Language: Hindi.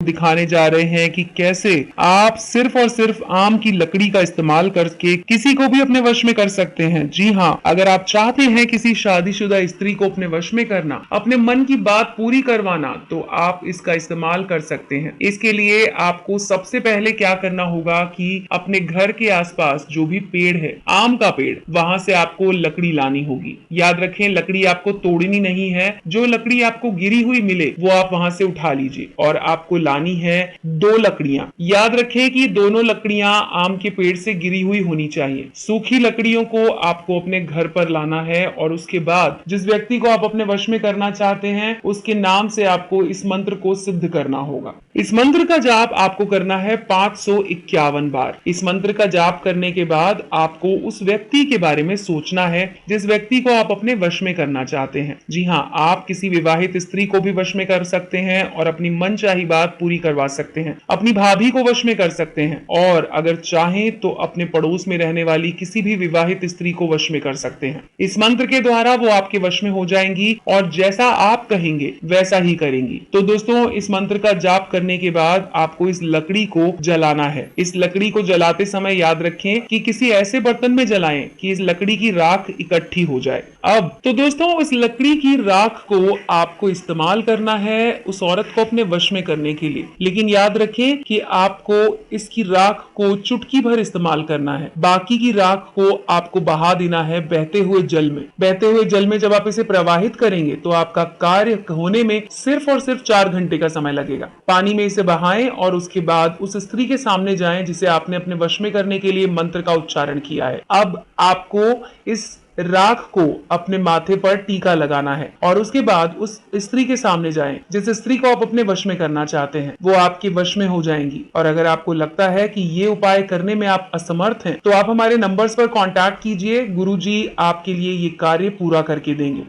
दिखाने जा रहे हैं कि कैसे आप सिर्फ और सिर्फ आम की लकड़ी का इस्तेमाल करके किसी को भी अपने वश में कर सकते हैं। जी हाँ, अगर आप चाहते हैं किसी शादीशुदा स्त्री को अपने वश में करना, अपने मन की बात पूरी करवाना, तो आप इसका इस्तेमाल कर सकते हैं। इसके लिए आपको सबसे पहले क्या करना होगा कि अपने घर के आसपास जो भी पेड़ है, आम का पेड़, वहां से आपको लकड़ी लानी होगी। याद रखें, लकड़ी आपको तोड़नी नहीं है। जो लकड़ी आपको गिरी हुई मिले वो आप वहां से उठा लीजिए और आपको लानी है 2 लकड़ियां। याद रखें कि दोनों लकड़ियां आम के पेड़ से गिरी हुई होनी चाहिए। सूखी लकड़ियों को आपको अपने घर पर लाना है और उसके बाद जिस व्यक्ति को आप अपने वश में करना चाहते हैं उसके नाम से आपको इस मंत्र को सिद्ध करना होगा। इस मंत्र का जाप आपको करना है 551 बार। इस मंत्र का जाप करने के बाद आपको उस व्यक्ति के बारे में सोचना है जिस व्यक्ति को आप अपने वश में करना चाहते हैं। जी हाँ, आप किसी विवाहित स्त्री को भी वश में कर सकते हैं और अपनी मनचाही बात पूरी करवा सकते हैं। अपनी भाभी को वश में कर सकते हैं और अगर चाहें तो अपने पड़ोस में रहने वाली किसी भी विवाहित स्त्री को वश में कर सकते हैं। इस मंत्र के द्वारा वो आपके वश में हो जाएंगी और जैसा आप कहेंगे वैसा ही करेंगी। तो दोस्तों, इस मंत्र का जाप करने के बाद आपको इस लकड़ी को जलाना है। इस लकड़ी को जलाते समय याद रखें कि किसी ऐसे बर्तन में जलाएं कि इस लकड़ी की राख इकट्ठी हो जाए। अब तो दोस्तों, इस लकड़ी की राख को आपको इस्तेमाल करना है उस औरत को अपने वश में करने के लिए, लेकिन याद रखें कि आपको इसकी राख को चुटकी भर इस्तेमाल करना है। बाकी की राख को आपको बहा देना है बहते हुए जल में। बहते हुए जल में जब आप इसे प्रवाहित करेंगे तो आपका कार्य होने में सिर्फ और सिर्फ 4 घंटे का समय लगेगा। पानी में इसे बहाएं और उसके बाद उस स्त्री के सामने जाएं जिसे आपने अपने वश में करने के लिए मंत्र का उच्चारण किया है। अब आपको इस राख को अपने माथे पर टीका लगाना है और उसके बाद उस स्त्री के सामने जाएं जिस स्त्री को आप अपने वश में करना चाहते हैं। वो आपके वश में हो जाएंगी। और अगर आपको लगता है कि ये उपाय करने में आप असमर्थ हैं तो आप हमारे नंबर्स पर कांटेक्ट कीजिए। गुरुजी आपके लिए ये कार्य पूरा करके देंगे।